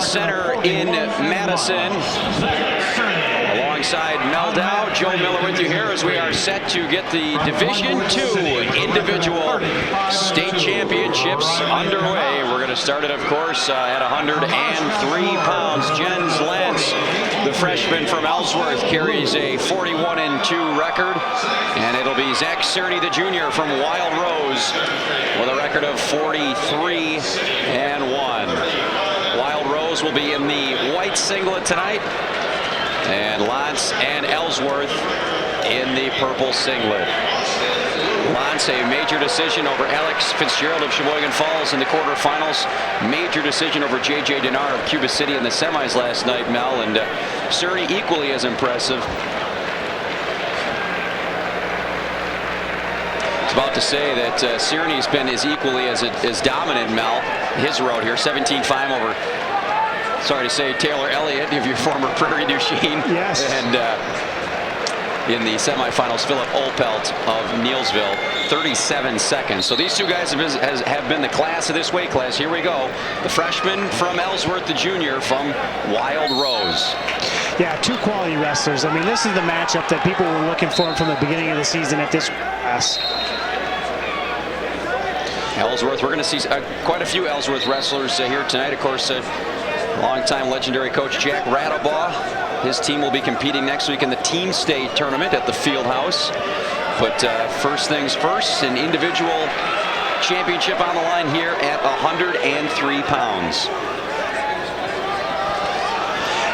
center in Madison. Alongside Mel Dow, Joe Miller with you here as we are set to get the Division II individual state championships underway. We're going to start it, of course, at 103 pounds. Jens Lantz, the freshman from Ellsworth, carries a 41-2 record, and it'll be Zach Cerny, the junior from Wild Rose, with a record of 43-1. Wild Rose will be in the white singlet tonight, and Lantz and Ellsworth in the purple singlet. Lantz, a major decision over Alex Fitzgerald of Sheboygan Falls in the quarterfinals. Major decision over J.J. Dinar of Cuba City in the semis last night, Mel. And Cerny equally as impressive. I was about to say that Cerny's been as equally as dominant, Mel, his road here. 17-5 over, sorry to say, Taylor Elliott of your former Prairie du Chien. Yes. And in the semifinals, Philip Olpelt of Neilsville, 37 seconds. So these two guys have been the class of this weight class. Here we go. The freshman from Ellsworth, the junior from Wild Rose. Yeah, two quality wrestlers. I mean, this is the matchup that people were looking for from the beginning of the season at this class. Ellsworth, we're going to see quite a few Ellsworth wrestlers here tonight. Of course, longtime legendary coach Jack Radebaugh. His team will be competing next week in the Team State tournament at the Fieldhouse. But first things first, an individual championship on the line here at 103 pounds.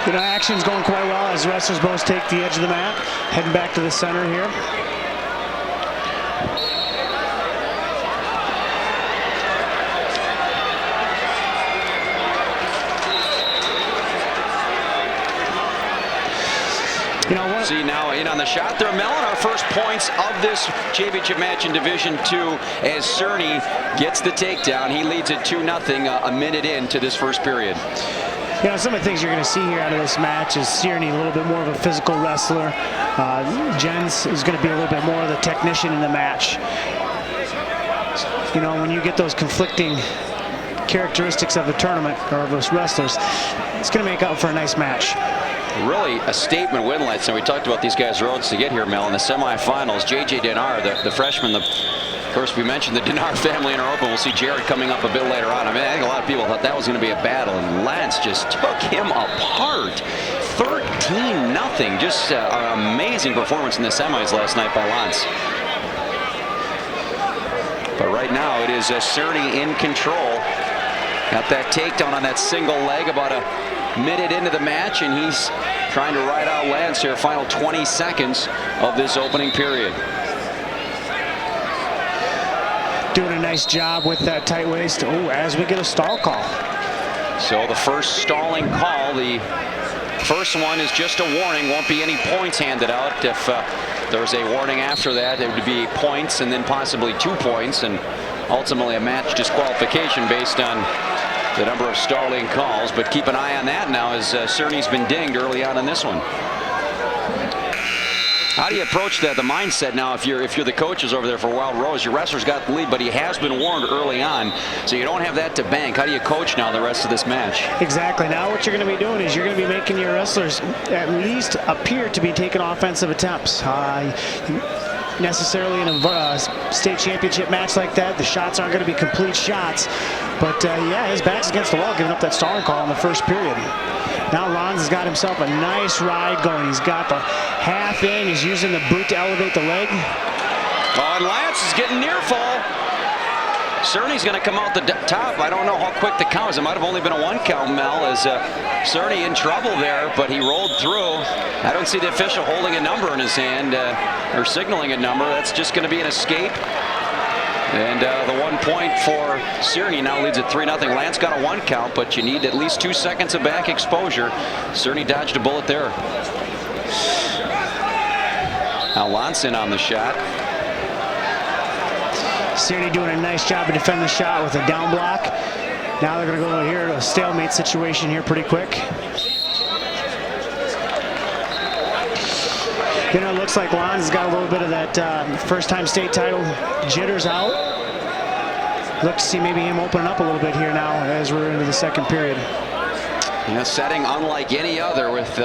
You know, action's going quite well as wrestlers both take the edge of the mat, heading back to the center here. You know what? See now in on the shot there, Mel, and our first points of this championship match in Division II as Cerny gets the takedown. He leads it 2-0 a minute into this first period. You know, some of the things you're going to see here out of this match is Cerny a little bit more of a physical wrestler. Jens is going to be a little bit more of the technician in the match. You know, when you get those conflicting characteristics of the tournament or of those wrestlers, it's going to make up for a nice match. Really a statement win last night. We talked about these guys' roads to get here, Mel. In the semifinals, J.J. Dinar, the freshman, of course, we mentioned the Dinar family in our open. We'll see Jared coming up a bit later on. I mean, I think a lot of people thought that was going to be a battle, and Lantz just took him apart. 13-0. Just an amazing performance in the semis last night by Lantz. But right now, it is Cerny in control. Got that takedown on that single leg about a minute into the match, and he's trying to ride out Lantz here. Final 20 seconds of this opening period. Doing a nice job with that tight waist. Oh, as we get a stall call. So the first stalling call, the first one is just a warning. Won't be any points handed out. If there's a warning after that, it would be points and then possibly 2 points, and ultimately a match disqualification based on the number of stalling calls. But keep an eye on that now, as Cerny's been dinged early on in this one. How do you approach that, the mindset now, if you're the coaches over there for Wild Rose? Your wrestler's got the lead, but he has been warned early on, so you don't have that to bank. How do you coach now the rest of this match? Exactly. Now what you're going to be doing is you're going to be making your wrestlers at least appear to be taking offensive attempts. Necessarily in a state championship match like that, the shots aren't going to be complete shots. But yeah, his back's against the wall, giving up that stalling call in the first period. Now Lantz has got himself a nice ride going. He's got the half in. He's using the boot to elevate the leg. Oh, and Lantz is getting near fall. Cerny's going to come out the top. I don't know how quick the count is. It might have only been a 1 count, Mel, as Cerny in trouble there, but he rolled through. I don't see the official holding a number in his hand or signaling a number. That's just going to be an escape. And the 1 point for Cerny now leads at 3-0. Lantz got a 1 count, but you need at least 2 seconds of back exposure. Cerny dodged a bullet there. Now Lantz in on the shot. Cerny doing a nice job of defending the shot with a down block. Now they're going to go here to a stalemate situation here pretty quick. You know, it looks like Lantz has got a little bit of that first-time state title jitters out. Look to see maybe him opening up a little bit here now as we're into the second period. In a setting unlike any other, with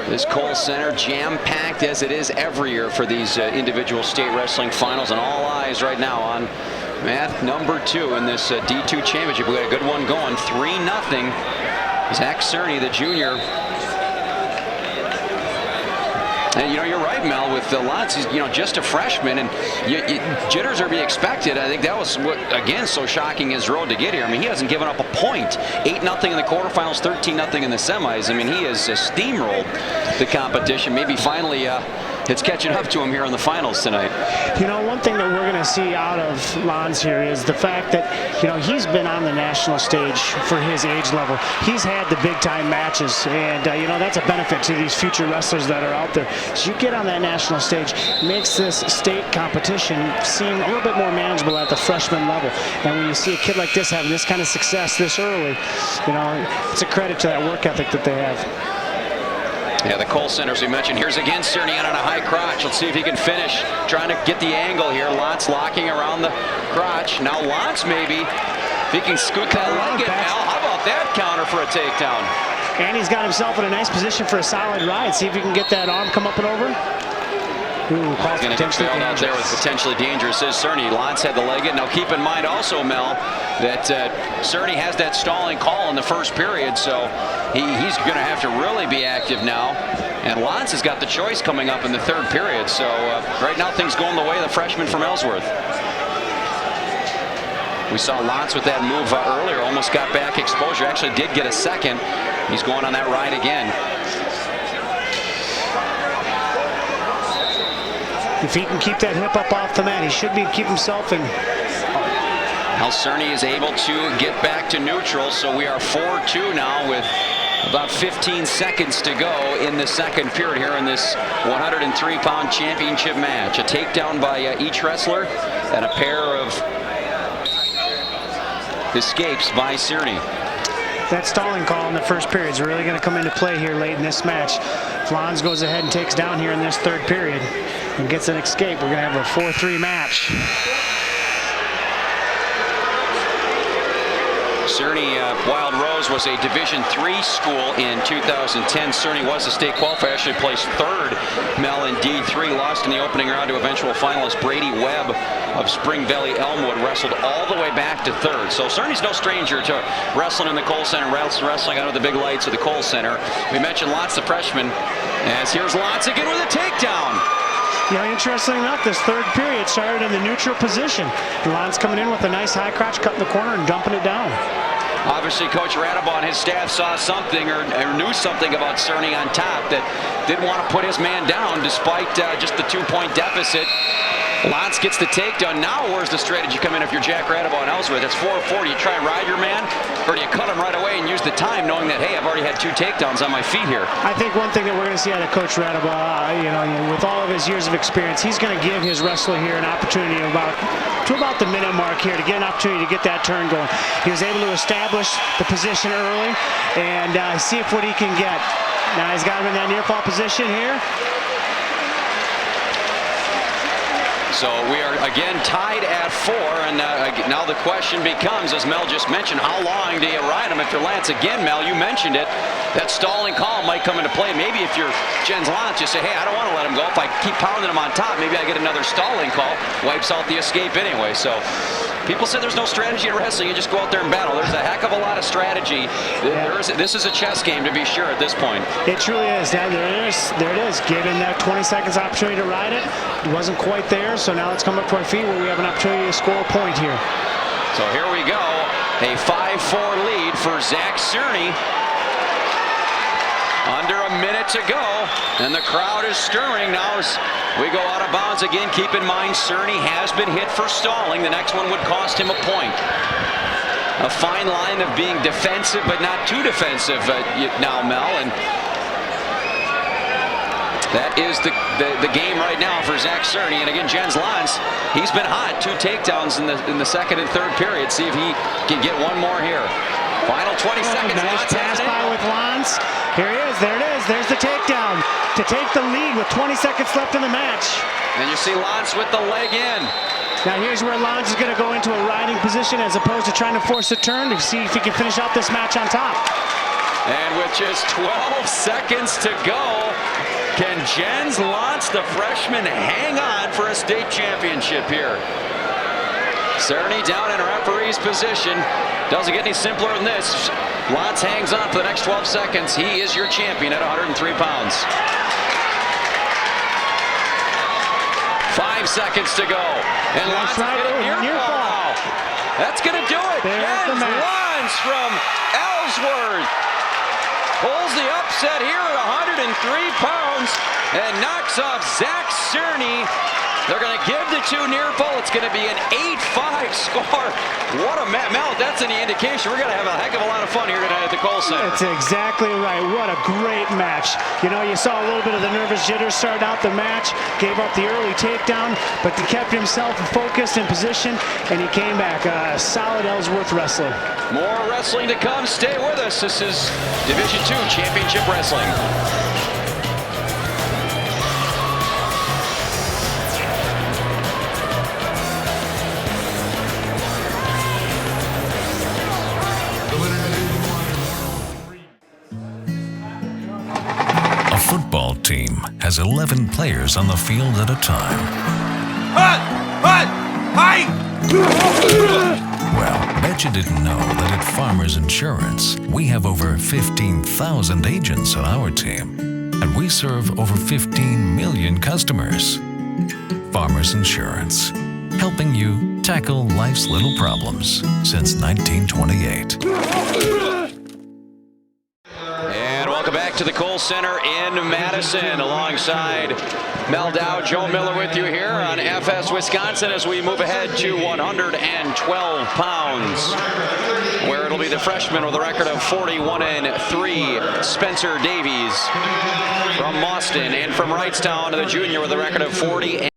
this Kohl Center jam-packed as it is every year for these individual state wrestling finals, and all eyes right now on mat number 2 in this D2 championship. We got a good one going, 3-0. Zach Cerny, the junior. And you're right, Mel, with Lantz, he's just a freshman, and jitters are to be expected. I think that was what, again, so shocking his road to get here. I mean, he hasn't given up a point. 8-0 in the quarterfinals, 13-0 in the semis. I mean, he has steamrolled the competition. Maybe finally it's catching up to him here in the finals tonight. One thing that we're going to see out of Lantz here is the fact that, he's been on the national stage for his age level. He's had the big-time matches, and, that's a benefit to these future wrestlers that are out there. So you get on that national stage, makes this state competition seem a little bit more manageable at the freshman level. And when you see a kid like this having this kind of success this early, it's a credit to that work ethic that they have. Yeah, the Kohl Center, as we mentioned. Here's again Cerny on a high crotch. Let's see if he can finish. Trying to get the angle here. Lantz locking around the crotch. Now Lantz maybe, if he can scoot that leg in now. How about that counter for a takedown? And he's got himself in a nice position for a solid ride. See if he can get that arm come up and over. Ooh, he's going to get bailed out there with potentially dangerous, says Cerny. Lantz had the leg in. Now keep in mind also, Mel, that Cerny has that stalling call in the first period, so he's going to have to really be active now. And Lantz has got the choice coming up in the third period, so right now things going the way of the freshman from Ellsworth. We saw Lantz with that move earlier, almost got back exposure, actually did get a second. He's going on that ride again. If he can keep that hip up off the mat, he should keep himself in. Now Cerny is able to get back to neutral, so we are 4-2 now with about 15 seconds to go in the second period here in this 103-pound championship match. A takedown by each wrestler and a pair of escapes by Cerny. That stalling call in the first period is really going to come into play here late in this match. If Lantz goes ahead and takes down here in this third period and gets an escape, we're going to have a 4-3 match. Cerny, Wild Rose was a Division III school in 2010. Cerny was a state qualifier, actually placed third, Mel, in D3, lost in the opening round to eventual finalist Brady Webb of Spring Valley Elmwood, wrestled all the way back to third. So Cerny's no stranger to wrestling in the Kohl Center, wrestling under the big lights of the Kohl Center. We mentioned Lantz, the freshman, as here's Lantz again with a takedown. Interestingly enough, this third period started in the neutral position. Lantz coming in with a nice high crotch, cutting the corner and dumping it down. Obviously, Coach Radabaugh and his staff saw something or knew something about Cerny on top that didn't want to put his man down despite just the 2-point deficit. Lantz gets the takedown. Now where's the strategy come in if you're Jack Radabaugh and Ellsworth? It's 4-4. Do you try and ride your man, or do you cut him right away and use the time knowing that, hey, I've already had 2 takedowns on my feet here? I think one thing that we're going to see out of Coach Radabaugh, with all of his years of experience, he's going to give his wrestler here an opportunity to about the minute mark here to get an opportunity to get that turn going. He was able to establish the position early and see what he can get. Now he's got him in that near fall position here. So we are again tied at 4, and now the question becomes, as Mel just mentioned, how long do you ride him? If you're Lantz, again, Mel, you mentioned it, that stalling call might come into play. Maybe if you're Jens Lantz, you say, hey, I don't want to let him go. If I keep pounding him on top, maybe I get another stalling call, wipes out the escape anyway. So people say there's no strategy in wrestling. You just go out there and battle. There's a heck of a lot of strategy. This is a chess game, to be sure, at this point. It truly is. There it is. Given that 20 seconds opportunity to ride it, it wasn't quite there. So now let's come up to our feet where we have an opportunity to score a point here. So here we go. A 5-4 lead for Zach Cerny. Under a minute to go, and the crowd is stirring now as we go out of bounds again. Keep in mind, Cerny has been hit for stalling. The next one would cost him a point. A fine line of being defensive, but not too defensive now, Mel. And that is the game right now for Zach Cerny. And again, Jens Lantz, he's been hot. 2 takedowns in the second and third period. See if he can get one more here. Final 20 seconds. Nice pass by with Lantz. Here he is. There it is. There's the takedown to take the lead with 20 seconds left in the match. And you see Lantz with the leg in. Now here's where Lantz is going to go into a riding position as opposed to trying to force a turn to see if he can finish out this match on top. And with just 12 seconds to go, can Jens Lantz, the freshman, hang on for a state championship here? Cerny down in referee's position. Doesn't get any simpler than this. Lantz hangs on for the next 12 seconds. He is your champion at 103 pounds. 5 seconds to go. And Lantz is near fall. That's going to do it. Jens Lantz from Ellsworth pulls the upset here at 103 pounds and knocks off Zach Cerny. They're going to give the two near fall. It's going to be an 8-5 score. What a match. Mel, that's any indication. We're going to have a heck of a lot of fun here tonight at the Kohl Center. That's exactly right. What a great match. You know, you saw a little bit of the nervous jitters start out the match, gave up the early takedown, but he kept himself focused in position, and he came back. A solid Ellsworth wrestler. More wrestling to come. Stay with us. This is Division II Championship Wrestling. A football team has 11 players on the field at a time. Well, bet you didn't know that at Farmers Insurance, we have over 15,000 agents on our team, and we serve over 15 million customers. Farmers Insurance, helping you tackle life's little problems since 1928. Welcome back to the Kohl Center in Madison, alongside Mel Dow, Joe Miller with you here on FS Wisconsin as we move ahead to 112 pounds, where it'll be the freshman with a record of 41-3, Spencer Davies from Boston, and from Wrightstown, the junior with a record of 40.